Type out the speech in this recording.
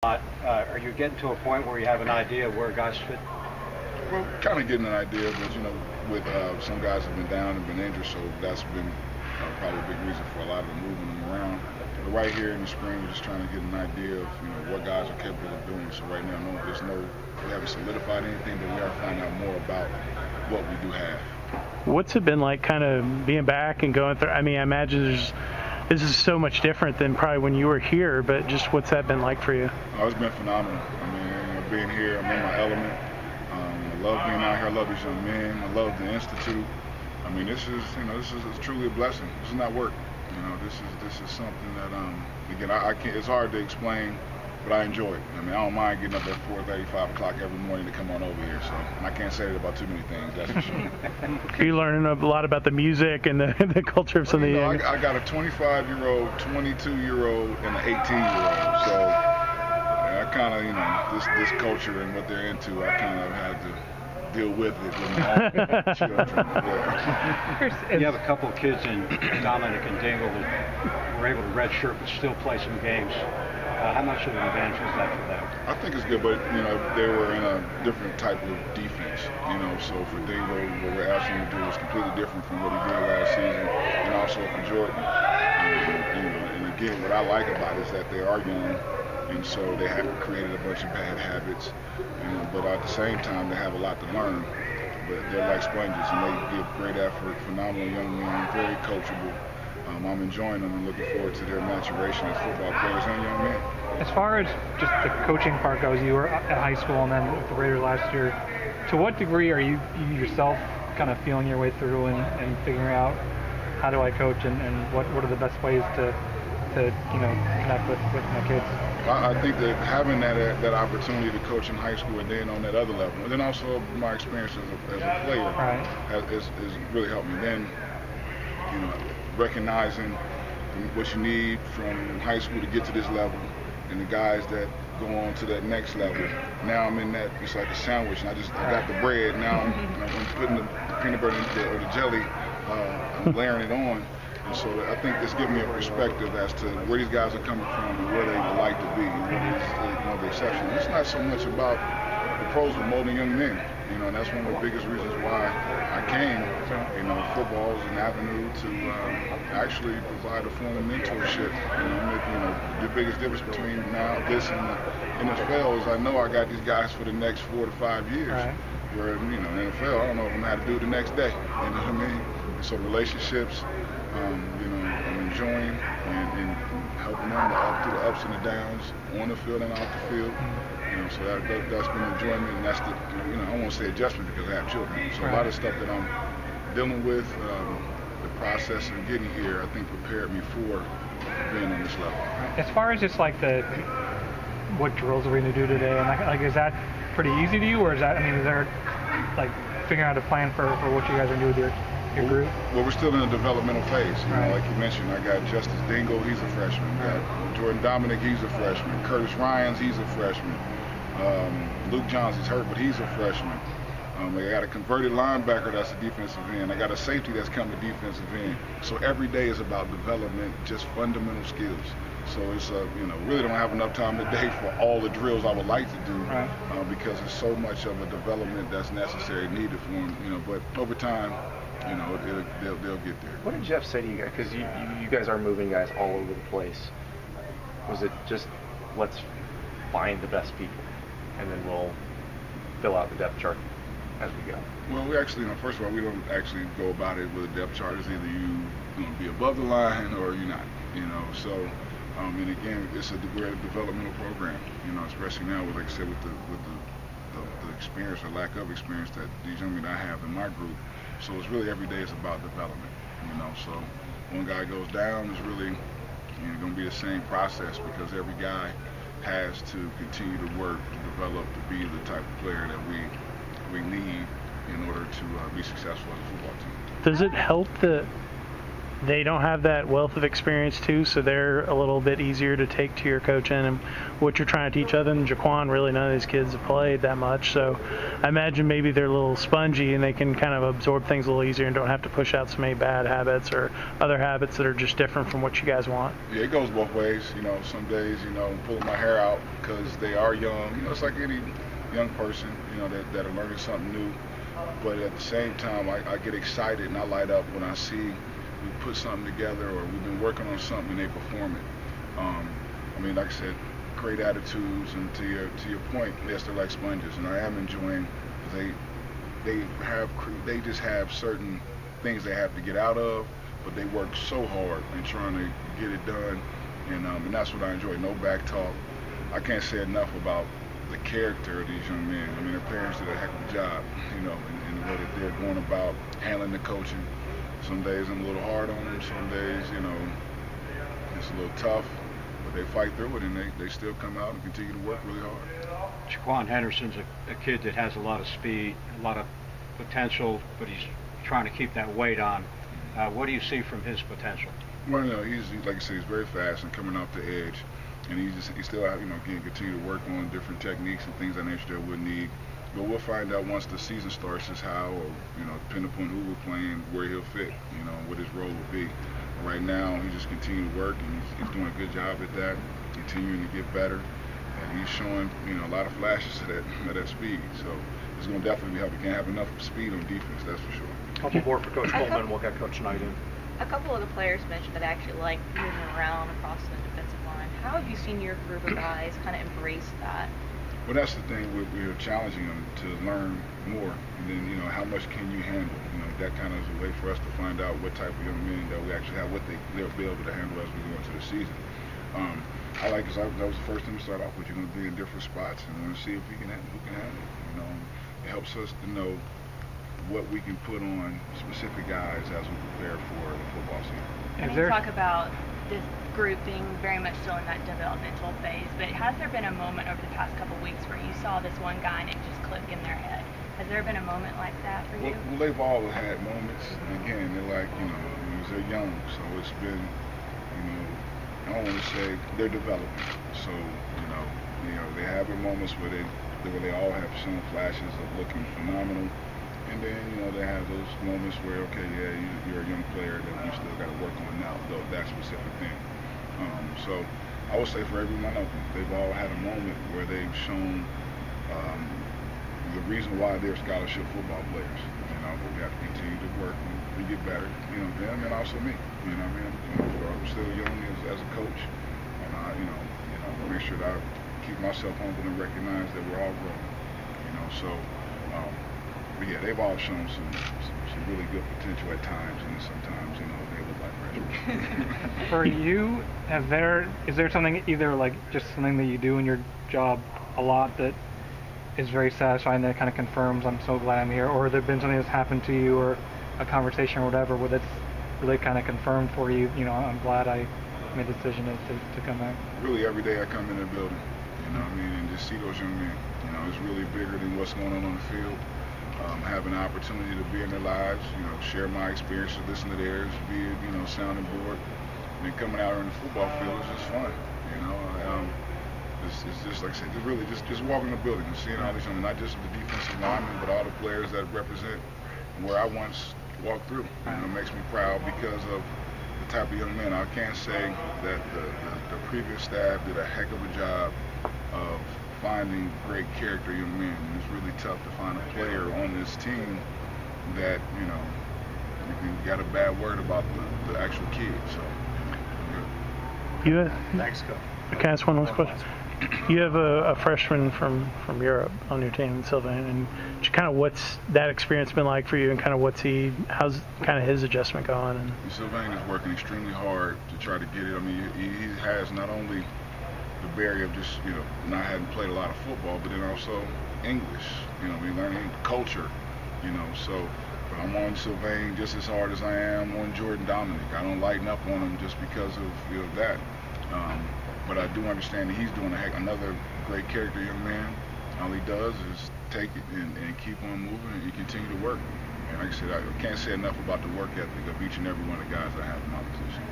Are you getting to a point where you have an idea of where guys fit? Well, kind of getting an idea, but with some guys have been down and been injured, so that's been probably a big reason for a lot of them moving them around. But right here in the spring, we're just trying to get an idea of what guys are capable of doing. So right now, we haven't solidified anything, but we are finding out more about what we do have. What's it been like, kind of being back and going through? I mean, I imagine this is so much different than probably when you were here, but just what's that been like for you? Oh, it's been phenomenal. I mean, being here, I'm in my element. I love being out here. I love these young men. I love the institute. I mean, this is truly a blessing. This is not work. This is something that again, I can't. It's hard to explain, but I enjoy it. I mean, I don't mind getting up at 4:30, 5 o'clock every morning to come on over here. So, and I can't say that about too many things. That's for sure. Are you learning a lot about the music and the culture of some of the? I got a 25-year-old, 22-year-old, and an 18-year-old. So, I kind of, this culture and what they're into, I kind of had to deal with it with my own children. Yeah. You have a couple of kids in Dominic and Dingle that were able to redshirt but still play some games. How much of an advantage was that for them? I think it's good, but they were in a different type of defense. So for Dingle, what we're asking him to do is completely different from what he did last season, and also for Jordan. And again, what I like about it is that they are young. And so they haven't created a bunch of bad habits, but at the same time they have a lot to learn. But they're like sponges, and they give great effort, phenomenal young men, very coachable. I'm enjoying them and looking forward to their maturation as football players and young men. As far as just the coaching part goes, you were at high school and then with the Raiders last year. To what degree are you yourself kind of feeling your way through and figuring out how do I coach and what are the best ways to connect with my kids? I think that having that opportunity to coach in high school and then on that other level, and then also my experience as a player has really helped me. Then, recognizing what you need from high school to get to this level, and the guys that go on to that next level. Now I'm in that, it's like a sandwich, and I got the bread. Now I'm putting the peanut butter or the jelly, I'm layering it on. And so I think it's giving me a perspective as to where these guys are coming from and where they would like to be, and the exception. It's not so much about the pros of molding young men, and that's one of the biggest reasons why I came. Football is an avenue to actually provide a form of mentorship. The biggest difference between this and the NFL is I know I got these guys for the next 4 to 5 years. Right. Where in the NFL, I don't know if I'm going to have to do it the next day. You know what I mean? And so relationships. I'm enjoying and helping them through the ups and the downs on the field and off the field. So that's been enjoyment, and that's I won't say adjustment because I have children. So a lot of stuff that I'm dealing with, the process of getting here, I think prepared me for being on this level. As far as just like what drills are we going to do today, and is that pretty easy to you, or is there like figuring out a plan for what you guys are doing with your group? Well, we're still in the developmental phase. Like you mentioned, I got Justice Dingle, he's a freshman. Got Jordan Dominic, he's a freshman. Curtis Ryans, he's a freshman. Luke Johnson's hurt, but he's a freshman. I got a converted linebacker that's a defensive end. I got a safety that's coming defensive end. So every day is about development, just fundamental skills. So it's really don't have enough time today for all the drills I would like to do because there's so much of a development that's necessary, needed for them. But over time, they'll get there. What did Jeff say to you guys? Because you guys are moving guys all over the place. Was it just let's find the best people and then we'll fill out the depth chart as we go? Well, we actually, first of all, we don't actually go about it with a depth chart. It's either you going to be above the line or you're not. So and again, we're at a developmental program. Especially now with, like I said, with the experience or lack of experience that these young men I have in my group. So it's really every day is about development. So one guy goes down, it's really going to be the same process because every guy has to continue to work to develop to be the type of player that we need in order to be successful as a football team. Does it help that they don't have that wealth of experience too, so they're a little bit easier to take to your coaching and what you're trying to teach. Other than Jaquan, really none of these kids have played that much, so I imagine maybe they're a little spongy and they can kind of absorb things a little easier and don't have to push out so many bad habits or other habits that are just different from what you guys want. Yeah, it goes both ways. Some days, I'm pulling my hair out because they are young. It's like any young person, that are learning something new. But at the same time, I get excited and I light up when I see we put something together or we've been working on something and they perform it. Like I said, great attitudes, and to your point, yes, they're like sponges, and I am enjoying because they just have certain things they have to get out of, but they work so hard in trying to get it done, and that's what I enjoy. No back talk. I can't say enough about the character of these young men. Their parents did a heck of a job, in the way that they're going about handling the coaching. Some days I'm a little hard on them. Some days, it's a little tough, but they fight through it, and they still come out and continue to work really hard. Jaquan Henderson's a kid that has a lot of speed, a lot of potential, but he's trying to keep that weight on. What do you see from his potential? Well, he's like I said, he's very fast and coming off the edge, and he still continue to work on different techniques and things of that nature that we'll need. But we'll find out once the season starts is how, or depending upon who we're playing, where he'll fit, what his role will be. Right now, he's just continuing to work, and he's doing a good job at that, continuing to get better, and he's showing a lot of flashes of that speed. So it's going to definitely be helpful. We can't have enough speed on defense, that's for sure. A couple more for Coach Coleman. We'll get Coach Knight in. A couple of the players mentioned that they actually like moving around across the defensive line. How have you seen your group of guys kind of embrace that? Well, that's the thing. We're challenging them to learn more, and then how much can you handle? That kind of is a way for us to find out what type of young men that we actually have, what they'll be able to handle as we go into the season. I like because that was the first thing to start off with. You're going to be in different spots, and we're going to see if who can handle it. It helps us to know what we can put on specific guys as we prepare for the football season. And you talk about this group being very much still in that developmental phase, but has there been a moment over the past couple of weeks where you saw this one guy and it just clicked in their head? Has there been a moment like that for you? Well, they've all had moments. Again, they're like, they're young, so it's been, I don't want to say they're developing. So, they have their moments where they all have shown flashes of looking phenomenal. And then, they have those moments where, okay, yeah, you're a young player that you still got to work on now, though, that specific thing. So I would say for every one of them, they've all had a moment where they've shown the reason why they're scholarship football players. But we have to continue to work and get better, them and also me. I'm still young as a coach, and I make sure that I keep myself humble and recognize that we're all growing. So. But yeah, they've all shown some really good potential at times, and sometimes, they look like freshmen. For you, is there something either like just something that you do in your job a lot that is very satisfying that kind of confirms I'm so glad I'm here, or has there been something that's happened to you or a conversation or whatever where that's really kind of confirmed for you, I'm glad I made the decision to come back? Really every day I come in the building, and just see those young men. It's really bigger than what's going on the field. Having an opportunity to be in their lives, share my experiences, listen to theirs, be a sounding board, and then coming out on the football field is just fun. It's just like I said, really just walking the building and seeing all these young, not just the defensive linemen, but all the players that represent where I once walked through. It makes me proud because of the type of young men. I can't say that the previous staff did a heck of a job of finding great character young men. And it's really tough to find a player on this team that, you got a bad word about the actual kid. So, Thanks, Coach. Can I ask one last question? You have a freshman from Europe on your team, Sylvain, and kind of what's that experience been like for you, and kind of how's kind of his adjustment going? And Sylvain is working extremely hard to try to get it. He has not only the barrier of just, not having played a lot of football, but then also English, learning culture, so but I'm on Sylvain just as hard as I am on Jordan Dominic. I don't lighten up on him just because of that. But I do understand that he's doing another great character young man. All he does is take it and keep on moving and continue to work. And like I said, I can't say enough about the work ethic of each and every one of the guys I have in my position.